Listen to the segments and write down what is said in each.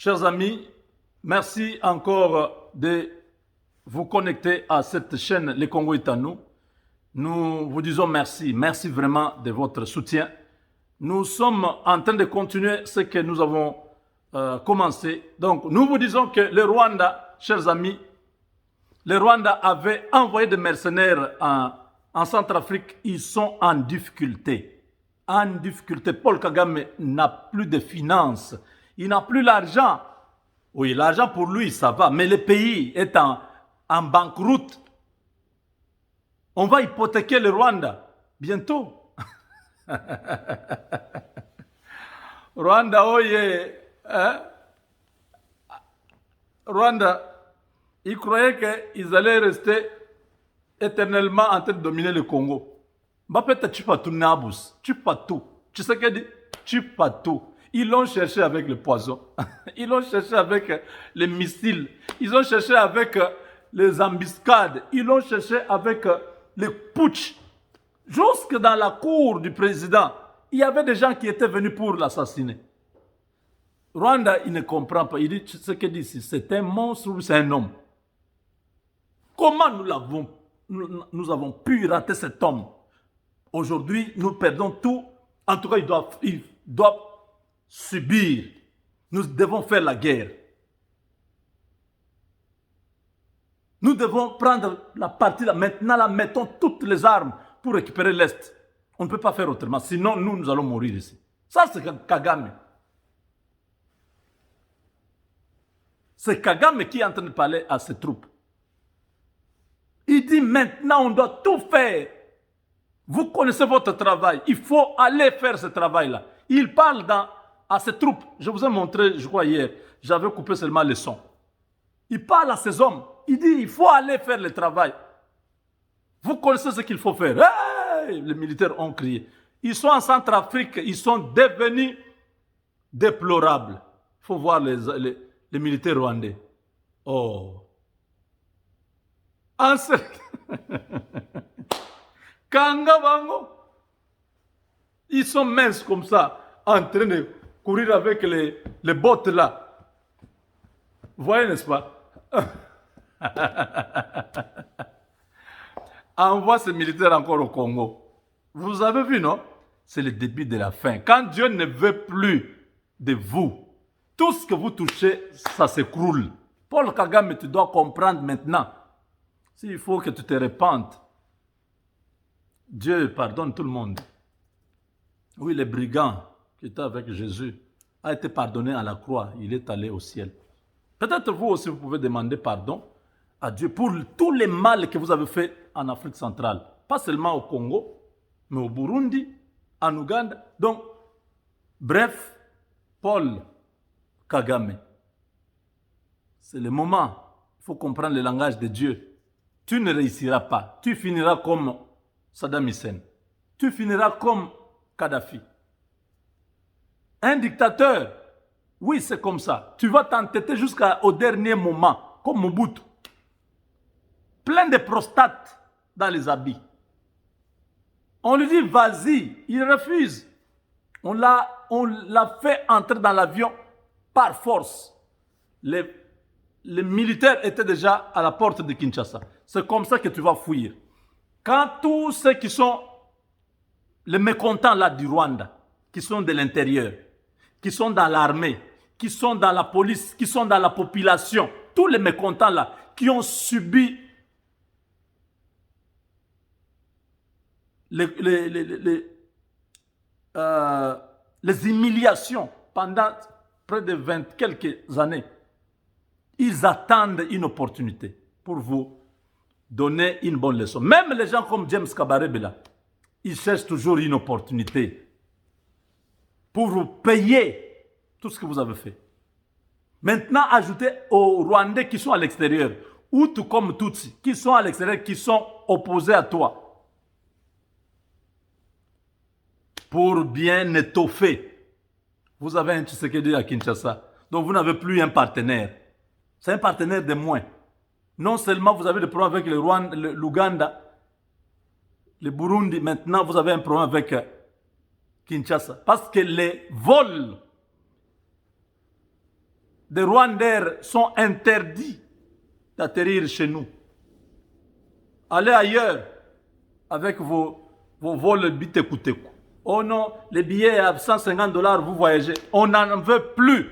Chers amis, merci encore de vous connecter à cette chaîne Le Congo est à nous. Nous vous disons merci. Merci vraiment de votre soutien. Nous sommes en train de continuer ce que nous avons commencé. Donc, nous vous disons que le Rwanda, chers amis, le Rwanda avait envoyé des mercenaires en Centrafrique. Ils sont en difficulté. En difficulté. Paul Kagame n'a plus de finances. Il n'a plus l'argent. Oui, l'argent pour lui, ça va. Mais le pays est en banqueroute. On va hypothéquer le Rwanda bientôt. Rwanda, oye. Hein? Rwanda, ils croyaient qu'ils allaient rester éternellement en train de dominer le Congo. Peut-être tu pas tout Nabus, tu pas tout. Tu sais que dit, tu pas tout. Ils l'ont cherché avec le poison. Ils l'ont cherché avec les missiles. Ils ont cherché avec les embuscades. Ils l'ont cherché avec les putsch. Jusque dans la cour du président, il y avait des gens qui étaient venus pour l'assassiner. Rwanda, il ne comprend pas. Il dit ce qu'il dit ici, c'est un monstre ou c'est un homme. Comment nous avons pu rater cet homme? Aujourd'hui, nous perdons tout. En tout cas, il doit subir. Nous devons faire la guerre. Nous devons prendre la partie là. Maintenant, là, mettons toutes les armes pour récupérer l'Est. On ne peut pas faire autrement. Sinon, nous allons mourir ici. Ça, c'est Kagame. C'est Kagame qui est en train de parler à ses troupes. Il dit maintenant, on doit tout faire. Vous connaissez votre travail. Il faut aller faire ce travail-là. Il parle à ses troupes. Je vous ai montré, je crois, hier. J'avais coupé seulement le son. Il parle à ses hommes. Il dit, il faut aller faire le travail. Vous connaissez ce qu'il faut faire. Hey! Les militaires ont crié. Ils sont en Centrafrique. Ils sont devenus déplorables. Il faut voir les militaires rwandais. Oh. Kangabango. Ils sont minces comme ça, en train de courir avec les bottes là. Vous voyez, n'est-ce pas? Envoie ces militaires encore au Congo. Vous avez vu, non? C'est le début de la fin. Quand Dieu ne veut plus de vous, tout ce que vous touchez, ça s'écroule. Paul Kagame, tu dois comprendre maintenant. S'il faut que tu te répandes, Dieu pardonne tout le monde. Oui, le brigand qui était avec Jésus a été pardonné à la croix. Il est allé au ciel. Peut-être vous aussi, vous pouvez demander pardon à Dieu pour tous les mal que vous avez fait en Afrique centrale. Pas seulement au Congo, mais au Burundi, en Ouganda. Donc, bref, Paul Kagame, c'est le moment. Il faut comprendre le langage de Dieu. Tu ne réussiras pas. Tu finiras comme Saddam Hussein. Tu finiras comme Kadhafi. Un dictateur, oui, c'est comme ça. Tu vas t'entêter jusqu'au dernier moment, comme Mobutu. Plein de prostates dans les habits. On lui dit, vas-y, il refuse. On l'a fait entrer dans l'avion par force. Les militaires étaient déjà à la porte de Kinshasa. C'est comme ça que tu vas fuir. Quand tous ceux qui sont les mécontents là du Rwanda, qui sont de l'intérieur, qui sont dans l'armée, qui sont dans la police, qui sont dans la population, tous les mécontents là, qui ont subi les humiliations pendant près de 20 quelques années, ils attendent une opportunité pour vous donner une bonne leçon. Même les gens comme James Kabarebe là, ils cherchent toujours une opportunité pour vous payer tout ce que vous avez fait. Maintenant, ajoutez aux Rwandais qui sont à l'extérieur, Hutu comme Tutsi, qui sont à l'extérieur, qui sont opposés à toi, pour bien étoffer. Vous avez un Tshisekedi à Kinshasa, donc vous n'avez plus un partenaire. C'est un partenaire de moins. Non seulement vous avez des problèmes avec l'Ouganda, le Burundi, maintenant vous avez un problème avec Kinshasa. Parce que les vols des Rwandais sont interdits d'atterrir chez nous. Allez ailleurs avec vos vols Biteku-Teku. Oh non, les billets à $150, vous voyagez. On n'en veut plus.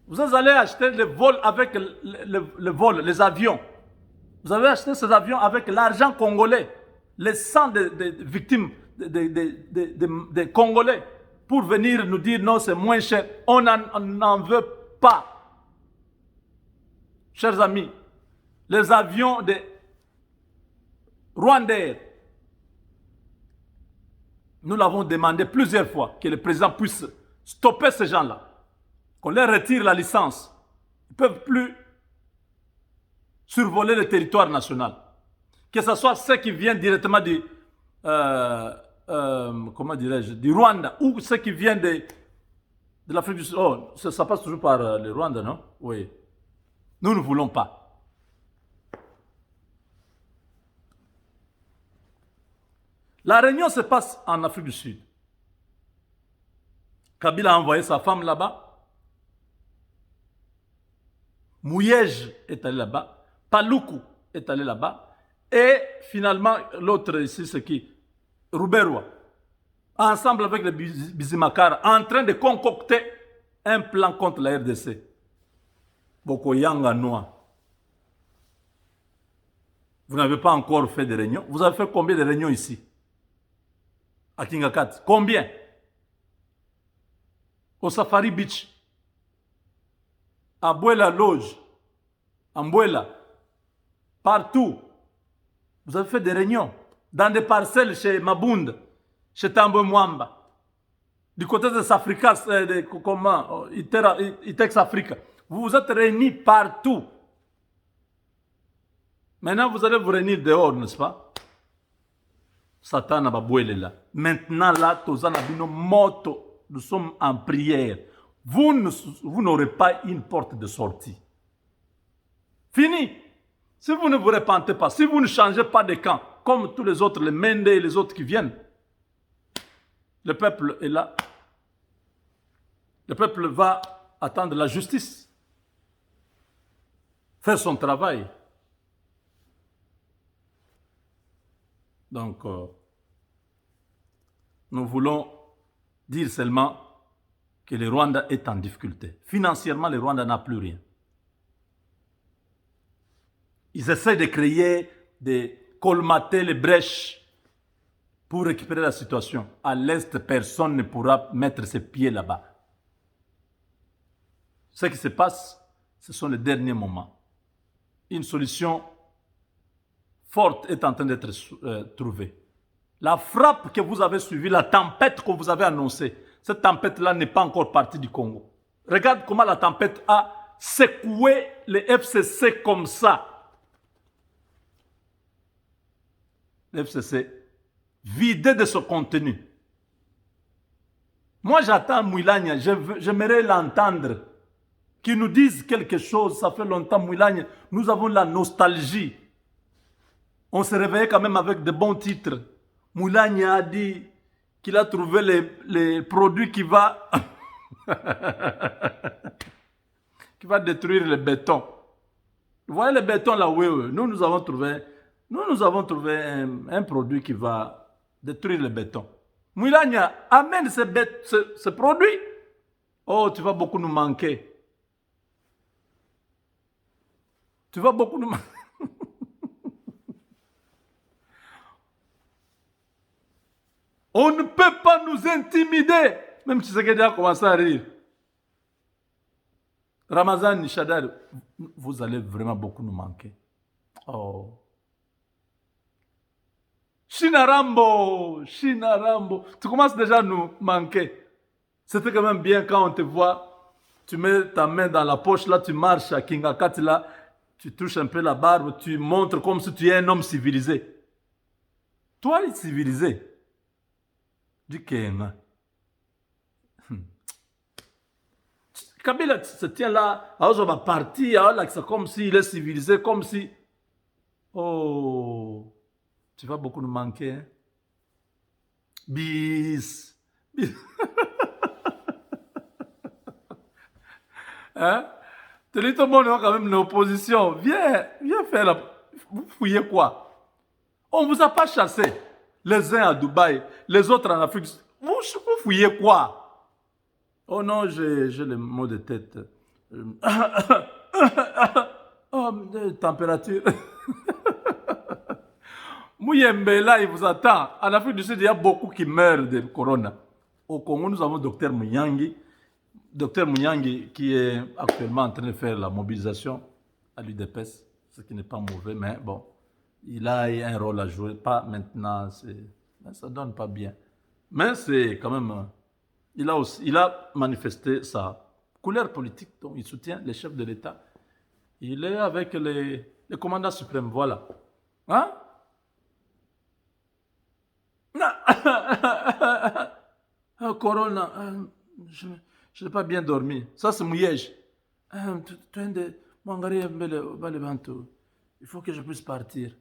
Vous allez acheter les vols avec les avions. Vous avez acheté ces avions avec l'argent congolais, les sangs des victimes des Congolais, pour venir nous dire non, c'est moins cher. On n'en veut pas. Chers amis, les avions des Rwandais, nous l'avons demandé plusieurs fois que le président puisse stopper ces gens-là, qu'on leur retire la licence. Ils ne peuvent plus survoler le territoire national. Que ce soit ceux qui viennent directement du, comment dirais-je, du Rwanda ou ceux qui viennent de l'Afrique du Sud. Oh, ça passe toujours par le Rwanda, non? Oui. Nous ne voulons pas. La réunion se passe en Afrique du Sud. Kabila a envoyé sa femme là-bas. Mouyej est allé là-bas. Paluku est allé là-bas. Et finalement, l'autre ici, c'est qui? Ruberwa. Ensemble avec les Bizimakara, en train de concocter un plan contre la RDC. Bokoyanga Noa. Vous n'avez pas encore fait de réunions. Vous avez fait combien de réunions ici? À Kingakat. Combien? Au Safari Beach. À Bouela Loge. En Bouela. Partout. Vous avez fait des réunions. Dans des parcelles chez Mabund. Chez Tambo Mwamba. Du côté de Safrika, comment? Itex Africa. Vous vous êtes réunis partout. Maintenant, vous allez vous réunir dehors, n'est-ce pas? Satan n'a pas là. Maintenant, là, moto, nous sommes en prière. Vous n'aurez pas une porte de sortie. Fini. Si vous ne vous repentez pas, si vous ne changez pas de camp, comme tous les autres, les Mende et les autres qui viennent, le peuple est là. Le peuple va attendre la justice. Faire son travail. Donc, nous voulons dire seulement que le Rwanda est en difficulté. Financièrement, le Rwanda n'a plus rien. Ils essaient de créer, de colmater les brèches pour récupérer la situation. À l'Est, personne ne pourra mettre ses pieds là-bas. Ce qui se passe, ce sont les derniers moments. Une solution forte est en train d'être trouvée. La frappe que vous avez suivie, la tempête que vous avez annoncée, cette tempête-là n'est pas encore partie du Congo. Regarde comment la tempête a secoué les FCC comme ça. Les FCC vidé de son contenu. Moi, j'attends Mouilagna, j'aimerais l'entendre, qu'il nous dise quelque chose. Ça fait longtemps, Mouilagna, nous avons la nostalgie. On se réveillait quand même avec de bons titres. Mouilagna a dit qu'il a trouvé les produits qui va qui va détruire le béton. Vous voyez le béton là, oui. Nous avons trouvé un produit qui va détruire le béton. Mouilagna, amène ce produit. Oh, tu vas beaucoup nous manquer. Tu vas beaucoup nous manquer. On ne peut pas nous intimider. Même si c'est a commencé à rire. Ramazan Nishadar, vous allez vraiment beaucoup nous manquer. Oh. Chinarambo. Tu commences déjà à nous manquer. C'était quand même bien quand on te voit. Tu mets ta main dans la poche, là, tu marches à Kingakat, là, tu touches un peu la barbe, tu montres comme si tu es un homme civilisé. Toi, il est civilisé. Du Kenya. Kabila se tient là, à va partir, c'est comme s'il est civilisé, comme si. Oh, tu vas beaucoup nous manquer. Hein? Bis. Hein? Tu dis tout le monde est quand même l'opposition. Viens faire la... Vous fouillez quoi? On ne vous a pas chassé. Les uns à Dubaï, les autres en Afrique. Vous fouillez quoi? Oh non, j'ai le mot de tête. Oh, température. Mouyembela, il vous attend. En Afrique du Sud, il y a beaucoup qui meurent de corona. Au Congo, nous avons Dr Muyangi. Dr Muyangi qui est actuellement en train de faire la mobilisation à l'UDPS, ce qui n'est pas mauvais, mais bon, il a un rôle à jouer. Pas maintenant, ça ne donne pas bien. Mais c'est quand même... Il a manifesté sa couleur politique, donc il soutient les chefs de l'État. Il est avec les commandants suprêmes, voilà. Hein? Corona, je n'ai pas bien dormi. Ça, c'est Mouyège. Il faut que je puisse partir.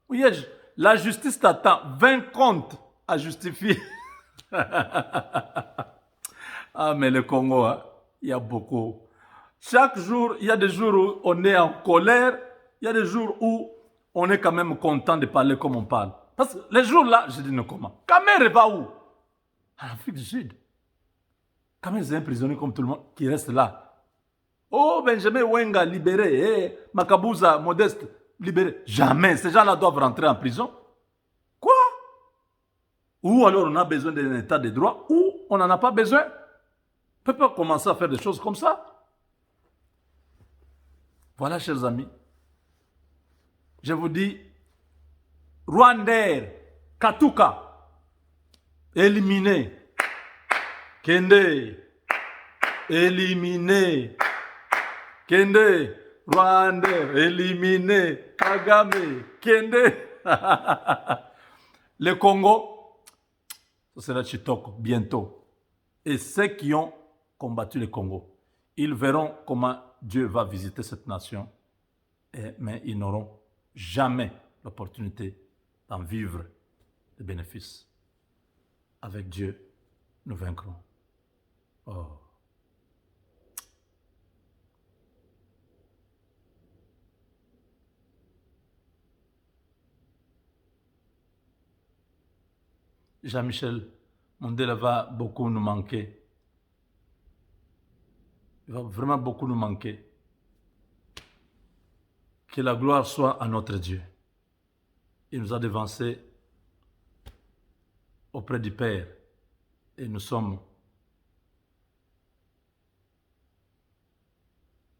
Mouyège, la justice t'attend. 20 comptes à justifier. Ah, mais le Congo, hein, il y a beaucoup. Chaque jour, il y a des jours où on est en colère. Il y a des jours où on est quand même content de parler comme on parle. Parce que les jours-là, je dis non, comment? Kamer va où? En Afrique du Sud. Kamer est un prisonnier comme tout le monde qui reste là. Oh, Benjamin Wenga libéré. Makabuza Modeste libéré. Jamais. Ces gens-là doivent rentrer en prison. Quoi? Ou alors on a besoin d'un état de droit, ou on n'en a pas besoin. On ne peut pas commencer à faire des choses comme ça. Voilà, chers amis. Je vous dis, Rwandair, Katuka, éliminé. Kende, éliminé. Kende, Rwandair, éliminé. Kagame, Kende. Le Congo, ce sera Chitoko bientôt. Et ceux qui ont combattu le Congo, ils verront comment Dieu va visiter cette nation, mais ils n'auront jamais l'opportunité d'en vivre les bénéfices. Avec Dieu, nous vaincrons. Oh. Jean-Michel Mondela va beaucoup nous manquer. Il va vraiment beaucoup nous manquer. Que la gloire soit à notre Dieu. Il nous a devancés auprès du Père. Et nous sommes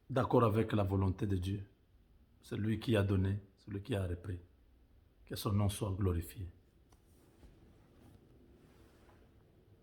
d'accord avec la volonté de Dieu. C'est lui qui a donné, c'est lui qui a repris. Que son nom soit glorifié.